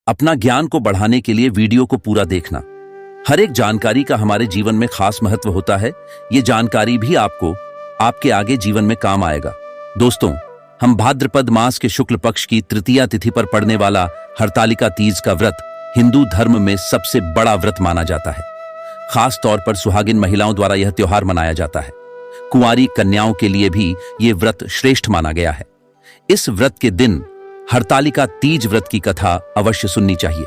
अपना ज्ञान को बढ़ाने के लिए वीडियो को पूरा देखना। हर एक जानकारी का हमारे जीवन में खास महत्व होता है। ये जानकारी भी आपको आपके आगे जीवन में काम आएगा। दोस्तों, हम भाद्रपद मास के शुक्ल पक्ष की तृतीया तिथि पर पड़ने वाला हरतालिका तीज का व्रत हिंदू धर्म में सबसे बड़ा व्रत माना जाता है। खास तौर पर सुहागिन महिलाओं द्वारा यह त्योहार मनाया जाता है। कुंवारी कन्याओं के लिए भी ये व्रत श्रेष्ठ माना गया है। इस व्रत के दिन हरतालिका तीज व्रत की कथा अवश्य सुननी चाहिए।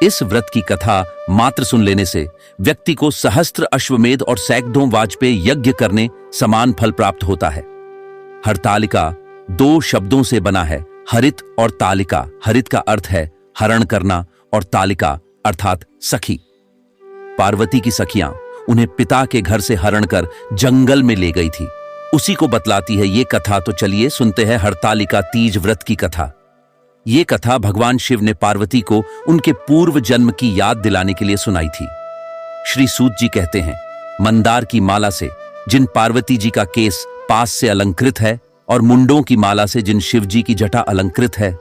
इस व्रत की कथा मात्र सुन लेने से व्यक्ति को सहस्त्र अश्वमेध और सैकड़ों वाजपेय यज्ञ करने समान फल प्राप्त होता है। हरतालिका 2 शब्दों से बना है, हरित और तालिका। हरित का अर्थ है हरण करना और तालिका अर्थात सखी। पार्वती की सखियां उन्हें पिता के घर से हरण कर जंगल में ले गई थी। उसी को बतलाती है ये कथा। तो चलिए सुनते हैं हरतालिका तीज व्रत की कथा। ये कथा भगवान शिव ने पार्वती को उनके पूर्व जन्म की याद दिलाने के लिए सुनाई थी। श्री सूत जी कहते हैं, मंदार की माला से जिन पार्वती जी का केस पास से अलंकृत है और मुंडों की माला से जिन शिव जी की जटा अलंकृत है,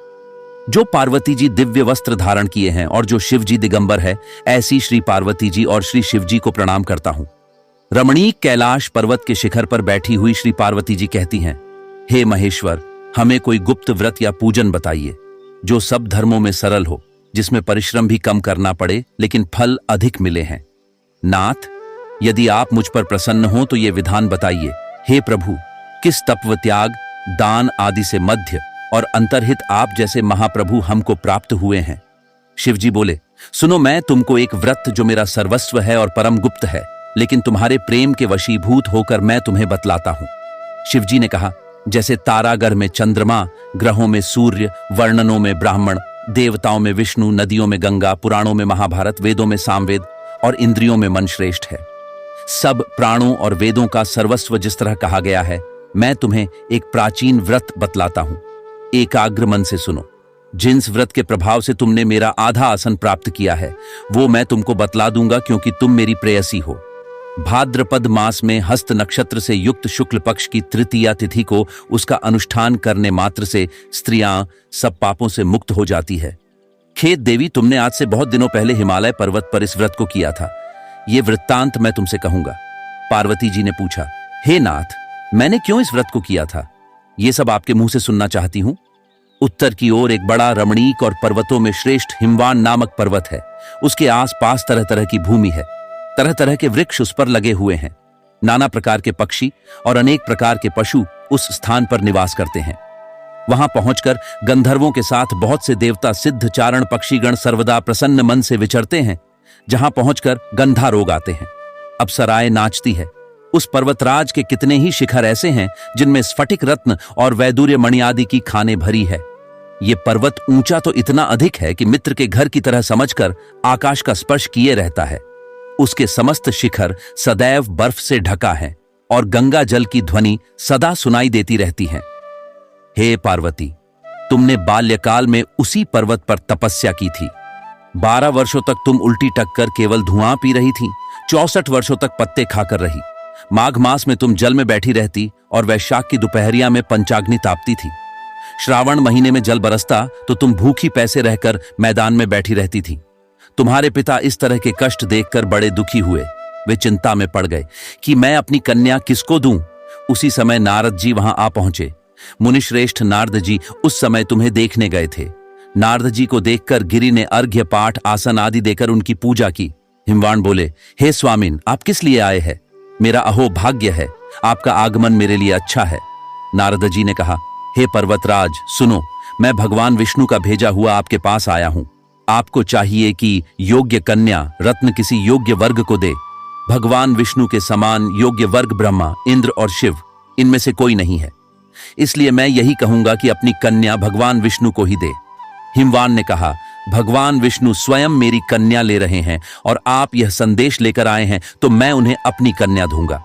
जो पार्वती जी दिव्य वस्त्र धारण किए हैं और जो शिव जी दिगंबर है, ऐसी श्री पार्वती जी और श्री शिव जी को प्रणाम करता हूं। रमणीक कैलाश पर्वत के शिखर पर बैठी हुई श्री पार्वती जी कहती हैं, हे महेश्वर, हमें कोई गुप्त व्रत या पूजन बताइए जो सब धर्मों में सरल हो, जिसमें परिश्रम भी कम करना पड़े लेकिन फल अधिक मिले हैं। नाथ, यदि आप मुझ पर प्रसन्न हो तो ये विधान बताइए। हे प्रभु, किस तप त्याग, दान आदि से मध्य और अंतर्हित आप जैसे महाप्रभु हमको प्राप्त हुए हैं। शिवजी बोले, सुनो, मैं तुमको एक व्रत जो मेरा सर्वस्व है और परम गुप्त है, लेकिन तुम्हारे प्रेम के वशीभूत होकर मैं तुम्हें बतलाता हूं। शिवजी ने कहा, जैसे तारागर में चंद्रमा, ग्रहों में सूर्य, वर्णनों में ब्राह्मण, देवताओं में विष्णु, नदियों में गंगा, पुराणों में महाभारत, वेदों में सामवेद और इंद्रियों में मन श्रेष्ठ है। सब प्राणों और वेदों का सर्वस्व जिस तरह कहा गया है, मैं तुम्हें एक प्राचीन व्रत बतलाता हूं। एकाग्र मन से सुनो। जिस व्रत के प्रभाव से तुमने मेरा आधा आसन प्राप्त किया है, वो मैं तुमको बतला दूंगा, क्योंकि तुम मेरी प्रेयसी हो। भाद्रपद मास में हस्त नक्षत्र से युक्त शुक्ल पक्ष की तृतीया तिथि को उसका अनुष्ठान करने मात्र से स्त्रियां सब पापों से मुक्त हो जाती है। खेत देवी, तुमने आज से बहुत दिनों पहले हिमालय पर्वत पर इस व्रत को किया था। ये वृत्तांत मैं तुमसे कहूंगा। पार्वती जी ने पूछा, हे नाथ, मैंने क्यों इस व्रत को किया था? ये सब आपके मुंह से सुनना चाहती हूं। उत्तर की ओर एक बड़ा रमणीक और पर्वतों में श्रेष्ठ हिमवान नामक पर्वत है। उसके आसपास तरह तरह की भूमि है। तरह तरह के वृक्ष उस पर लगे हुए हैं। नाना प्रकार के पक्षी और अनेक प्रकार के पशु उस स्थान पर निवास करते हैं। वहां पहुंचकर गंधर्वों के साथ बहुत से देवता सिद्ध चारण पक्षीगण सर्वदा प्रसन्न मन से विचरते हैं। जहां पहुंचकर गंधारोग आते हैं। अप्सराएं नाचती है। उस पर्वतराज के कितने ही शिखर ऐसे हैं जिनमें स्फटिक रत्न और वैदूर्य मणि आदि की खानें भरी है। ये पर्वत ऊंचा तो इतना अधिक है कि मित्र के घर की तरह समझकर आकाश का स्पर्श किए रहता है। उसके समस्त शिखर सदैव बर्फ से ढका है और गंगा जल की ध्वनि सदा सुनाई देती रहती है। हे पार्वती, तुमने बाल्यकाल में उसी पर्वत पर तपस्या की थी। 12 वर्षों तक तुम उल्टी टक कर केवल धुआं पी रही थी। 64 वर्षों तक पत्ते खाकर रही। माघ मास में तुम जल में बैठी रहती और वैशाख की दोपहरिया में पंचाग्नि तापती थी। श्रावण महीने में जल बरसता तो तुम भूखी पैसे रहकर मैदान में बैठी रहती थी। तुम्हारे पिता इस तरह के कष्ट देखकर बड़े दुखी हुए। वे चिंता में पड़ गए कि मैं अपनी कन्या किसको दूं। उसी समय नारद जी वहां आ पहुंचे। मुनिश्रेष्ठ नारद जी उस समय तुम्हें देखने गए थे। नारद जी को देखकर गिरि ने अर्घ्य पाठ आसन आदि देकर उनकी पूजा की। हिमवान बोले, हे स्वामिन, आप किस लिए आए हैं? मेरा अहोभाग्य है, आपका आगमन मेरे लिए अच्छा है। नारद जी ने कहा, हे पर्वतराज, सुनो, मैं भगवान विष्णु का भेजा हुआ आपके पास आया हूं। आपको चाहिए कि योग्य कन्या रत्न किसी योग्य वर्ग को दे। भगवान विष्णु के समान योग्य वर्ग ब्रह्मा, इंद्र और शिव, इनमें से कोई नहीं है। इसलिए मैं यही कहूंगा कि अपनी कन्या भगवान विष्णु को ही दे। हिमवान ने कहा, भगवान विष्णु स्वयं मेरी कन्या ले रहे हैं और आप यह संदेश लेकर आए हैं, तो मैं उन्हें अपनी कन्या दूंगा।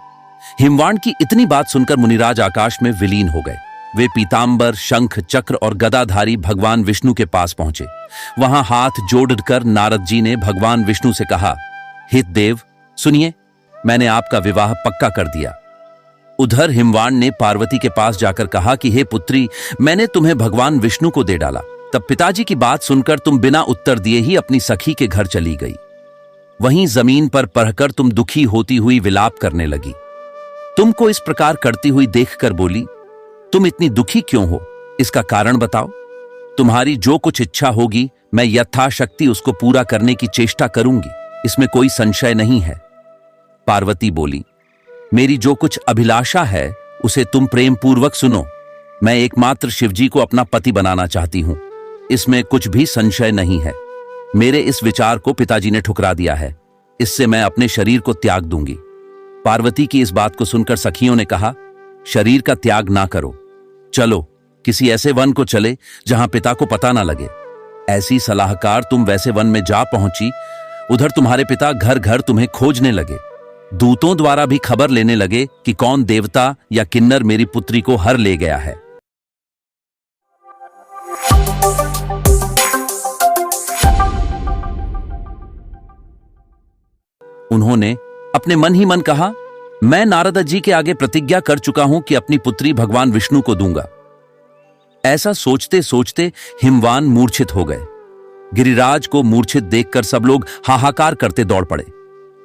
हिमवान की इतनी बात सुनकर मुनिराज आकाश में विलीन हो गए। वे पीतांबर, शंख, चक्र और गदाधारी भगवान विष्णु के पास पहुंचे। वहां हाथ जोड़कर नारद जी ने भगवान विष्णु से कहा, हित देव, सुनिए, मैंने आपका विवाह पक्का कर दिया। उधर हिमवान ने पार्वती के पास जाकर कहा कि हे पुत्री, मैंने तुम्हें भगवान विष्णु को दे डाला तब पिताजी की बात सुनकर तुम बिना उत्तर दिए ही अपनी सखी के घर चली गई। वहीं जमीन पर पड़कर तुम दुखी होती हुई विलाप करने लगी। तुमको इस प्रकार करती हुई देखकर बोली, तुम इतनी दुखी क्यों हो, इसका कारण बताओ। तुम्हारी जो कुछ इच्छा होगी मैं यथाशक्ति उसको पूरा करने की चेष्टा करूंगी, इसमें कोई संशय नहीं है। पार्वती बोली, मेरी जो कुछ अभिलाषा है उसे तुम प्रेम पूर्वक सुनो। मैं एकमात्र शिवजी को अपना पति बनाना चाहती हूं, इसमें कुछ भी संशय नहीं है। मेरे इस विचार को पिताजी ने ठुकरा दिया है, इससे मैं अपने शरीर को त्याग दूंगी। पार्वती की इस बात को सुनकर सखियों ने कहा, शरीर का त्याग ना करो, चलो किसी ऐसे वन को चले जहां पिता को पता ना लगे। ऐसी सलाहकार तुम वैसे वन में जा पहुंची, उधर तुम्हारे पिता घर घर तुम्हें खोजने लगे। दूतों द्वारा भी खबर लेने लगे कि कौन देवता या किन्नर मेरी पुत्री को हर ले गया है। उन्होंने अपने मन ही मन कहा, मैं नारद जी के आगे प्रतिज्ञा कर चुका हूं कि अपनी पुत्री भगवान विष्णु को दूंगा। ऐसा सोचते सोचते हिमवान मूर्छित हो गए। गिरिराज को मूर्छित देखकर सब लोग हाहाकार करते दौड़ पड़े।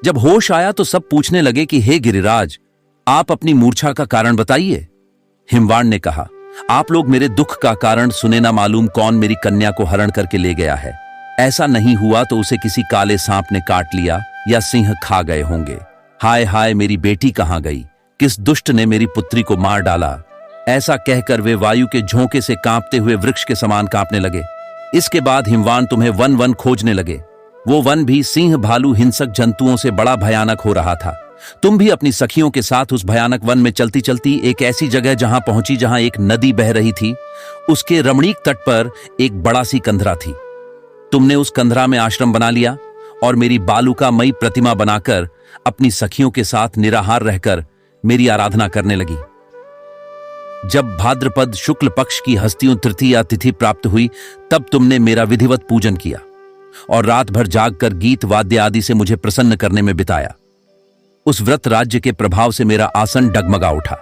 जब होश आया तो सब पूछने लगे कि हे गिरिराज, आप अपनी मूर्छा का कारण बताइए। हिमवान ने कहा, आप लोग मेरे दुख का कारण सुने ना मालूम कौन मेरी कन्या को हरण करके ले गया है। ऐसा नहीं हुआ तो उसे किसी काले सांप ने काट लिया या सिंह खा गए होंगे। हाय हाय, मेरी बेटी कहां गई, किस दुष्ट ने मेरी पुत्री को मार डाला। ऐसा कहकर वे वायु के झोंके से कांपते हुए वृक्ष के समान कांपने लगे। इसके बाद हिमवान तुम्हें वन वन खोजने लगे। वो वन भी सिंह भालू हिंसक जंतुओं से बड़ा भयानक हो रहा था। तुम भी अपनी सखियों के साथ उस भयानक वन में चलती चलती एक ऐसी जगह जहां पहुंची जहां एक नदी बह रही थी। उसके रमणीक तट पर एक बड़ा सी कंधरा थी। तुमने उस कंधरा में आश्रम बना लिया और मेरी बालुकामयी प्रतिमा बनाकर अपनी सखियों के साथ निराहार रहकर मेरी आराधना करने लगी। जब भाद्रपद शुक्ल पक्ष की हस्तियों तृतीया तिथि प्राप्त हुई तब तुमने मेरा विधिवत पूजन किया और रात भर जागकर गीत वाद्य आदि से मुझे प्रसन्न करने में बिताया। उस व्रत राज्य के प्रभाव से मेरा आसन डगमगा उठा,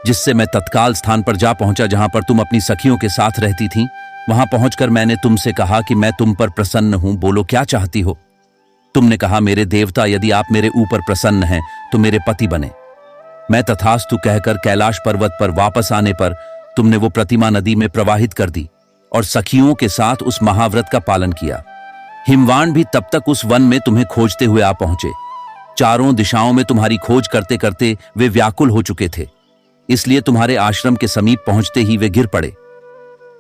जिससे मैं तत्काल स्थान पर जा पहुंचा जहां पर तुम अपनी सखियों के साथ रहती थीं। वहां पहुंचकर मैंने तुमसे कहा कि मैं तुम पर प्रसन्न हूं, बोलो क्या चाहती हो। तुमने कहा, मेरे देवता, यदि आप मेरे ऊपर प्रसन्न हैं तो मेरे पति बने। मैं तथास्तु कहकर कैलाश पर्वत पर वापस आने पर तुमने वो प्रतिमा नदी में प्रवाहित कर दी और सखियों के साथ उस महाव्रत का पालन किया। हिमवान भी तब तक उस वन में तुम्हें खोजते हुए आ पहुंचे। चारों दिशाओं में तुम्हारी खोज करते करते वे व्याकुल हो चुके थे, इसलिए तुम्हारे आश्रम के समीप पहुंचते ही वे गिर पड़े।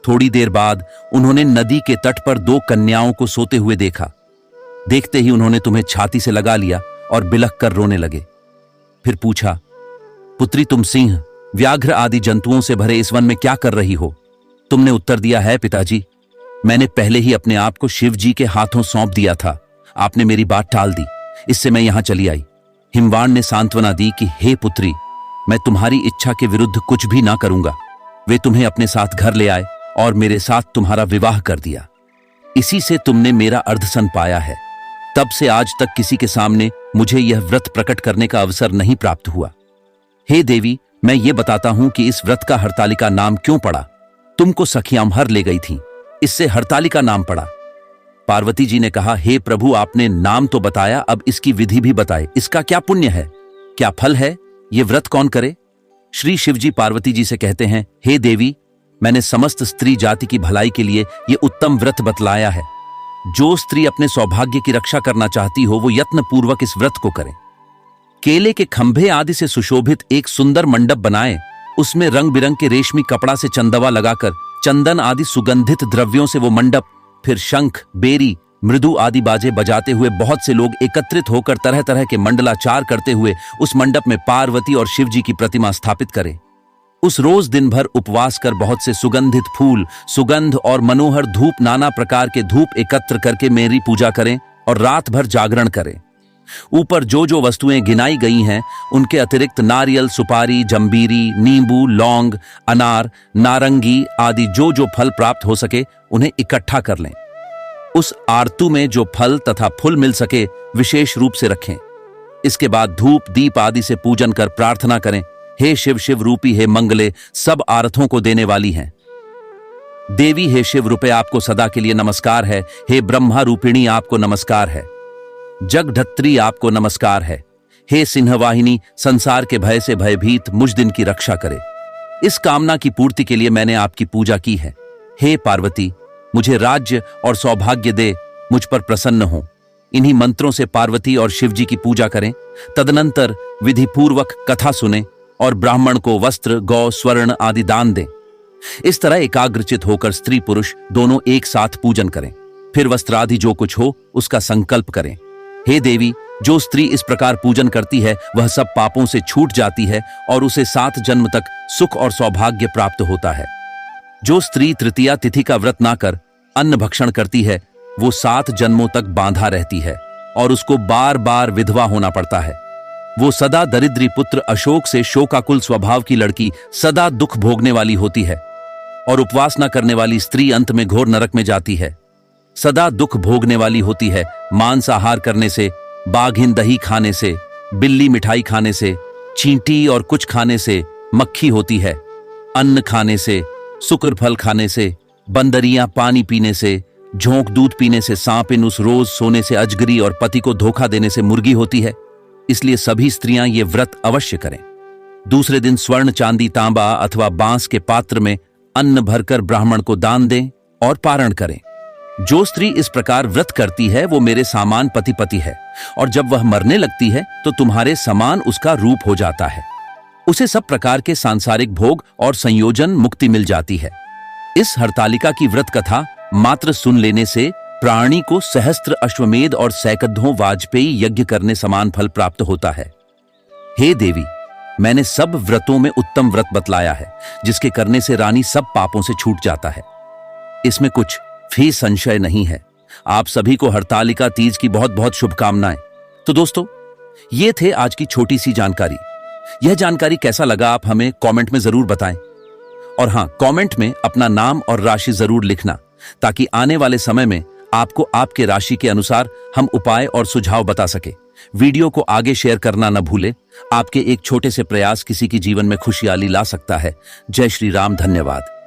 थोड़ी देर बाद उन्होंने नदी के तट पर दो कन्याओं को सोते हुए देखा। देखते ही उन्होंने तुम्हें छाती से लगा लिया और बिलख कर रोने लगे। फिर पूछा, पुत्री, तुम सिंह, व्याघ्र आदि जंतुओं से भरे इस वन में क्या कर रही हो। तुमने उत्तर दिया है, पिताजी, मैंने पहले ही अपने आप को शिव जी के हाथों सौंप दिया था। आपने मेरी बात टाल दी, इससे मैं यहां चली आई। हिमवान ने सांत्वना दी कि हे पुत्री, मैं तुम्हारी इच्छा के विरुद्ध कुछ भी ना करूंगा। वे तुम्हें अपने साथ घर ले आए और मेरे साथ तुम्हारा विवाह कर दिया। इसी से तुमने मेरा अर्धसन पाया है। तब से आज तक किसी के सामने मुझे यह व्रत प्रकट करने का अवसर नहीं प्राप्त हुआ। हे देवी, मैं ये बताता हूं कि इस व्रत का हरतालिका नाम क्यों पड़ा। तुमको सखियां हर ले गई थीं, इससे हरतालिका नाम पड़ा। पार्वती जी ने कहा, हे प्रभु, आपने नाम तो बताया, अब इसकी विधि भी बताए। इसका क्या पुण्य है, क्या फल है, ये व्रत कौन करे। श्री शिवजी पार्वती जी से कहते हैं, हे देवी, मैंने समस्त स्त्री जाति की भलाई के लिए ये उत्तम व्रत बतलाया है। जो स्त्री अपने सौभाग्य की रक्षा करना चाहती हो वो यत्न पूर्वक इस व्रत को करे। केले के खंभे आदि से सुशोभित एक सुंदर मंडप बनाए, उसमें रंग बिरंग के रेशमी कपड़ा से चंदवा लगाकर चंदन आदि सुगंधित द्रव्यों से वो मंडप, फिर शंख, बेरी, मृदु आदि बाजे बजाते हुए बहुत से लोग एकत्रित होकर तरह तरह के मंडलाचार करते हुए उस मंडप में पार्वती और शिव जी की प्रतिमा स्थापित करें। उस रोज दिन भर उपवास कर बहुत से सुगंधित फूल, सुगंध और मनोहर धूप, नाना प्रकार के धूप एकत्र करके मेरी पूजा करें और रात भर जागरण करें। ऊपर जो जो वस्तुएं गिनाई गई हैं उनके अतिरिक्त नारियल, सुपारी, जंबीरी, नींबू, लौंग, अनार, नारंगी आदि जो जो फल प्राप्त हो सके उन्हें इकट्ठा कर लें। उस आरतू में जो फल तथा फूल मिल सके विशेष रूप से रखें। इसके बाद धूप दीप आदि से पूजन कर प्रार्थना करें, हे शिव, शिव रूपी हे मंगले, सब आरथों को देने वाली हैं। देवी हे शिव रूपे आपको सदा के लिए नमस्कार है। हे ब्रह्मा रूपिणी आपको नमस्कार है। जगधत्री आपको नमस्कार है। हे सिंहवाहिनी संसार के भय से भयभीत मुझ दिन की रक्षा करे। इस कामना की पूर्ति के लिए मैंने आपकी पूजा की है। हे पार्वती मुझे राज्य और सौभाग्य दे, मुझ पर प्रसन्न हो। इन्हीं मंत्रों से पार्वती और शिव जी की पूजा करें। तदनंतर विधि पूर्वक कथा सुने और ब्राह्मण को वस्त्र, गौ, स्वर्ण आदि दान दें। इस तरह एकाग्रचित होकर स्त्री पुरुष दोनों एक साथ पूजन करें। फिर वस्त्र आदि जो कुछ हो उसका संकल्प करें। हे देवी, जो स्त्री इस प्रकार पूजन करती है वह सब पापों से छूट जाती है और उसे 7 जन्म तक सुख और सौभाग्य प्राप्त होता है। जो स्त्री तृतीया तिथि का व्रत ना कर अन्न भक्षण करती है वो 7 जन्मों तक बांधा रहती है और उसको बार बार विधवा होना पड़ता है। वो सदा दरिद्री पुत्र अशोक से शोकाकुल स्वभाव की लड़की सदा दुख भोगने वाली होती है और उपवास न करने वाली स्त्री अंत में घोर नरक में जाती है। सदा दुख भोगने वाली होती है मांसाहार करने से, बाघिन दही खाने से, बिल्ली मिठाई खाने से, चींटी और कुछ खाने से मक्खी होती है, अन्न खाने से, शुक्र फल खाने से, बंदरियां पानी पीने से, झोंक दूध पीने से सांप, इन उस रोज सोने से अजगरी और पति को धोखा देने से मुर्गी होती है। इसलिए सभी स्त्रियां ये व्रत अवश्य करें। दूसरे दिन स्वर्ण, चांदी, तांबा अथवा बांस के पात्र में अन्न भरकर ब्राह्मण को दान दें और पारण करें। जो स्त्री इस प्रकार व्रत करती है वो मेरे समान पति है और जब वह मरने लगती है तो तुम्हारे समान उसका रूप हो जाता है। उसे सब प्रकार के सांसारिक भोग और संयोजन मुक्ति मिल जाती है। इस हरतालिका की व्रत कथा मात्र सुन लेने से प्राणी को सहस्त्र अश्वमेध और सैकड़ों वाजपेयी यज्ञ करने समान फल प्राप्त होता है। हे देवी, मैंने सब व्रतों में उत्तम व्रत बतलाया है जिसके करने से रानी सब पापों से छूट जाता है। इसमें कुछ भी संशय नहीं है। आप सभी को हरतालिका तीज की बहुत बहुत शुभकामनाएं। तो दोस्तों, ये थे आज की छोटी सी जानकारी। यह जानकारी कैसा लगा आप हमें कमेंट में जरूर बताएं और हां, कमेंट में अपना नाम और राशि जरूर लिखना ताकि आने वाले समय में आपको आपके राशि के अनुसार हम उपाय और सुझाव बता सके। वीडियो को आगे शेयर करना न भूले। आपके एक छोटे से प्रयास किसी के जीवन में खुशहाली ला सकता है। जय श्री राम। धन्यवाद।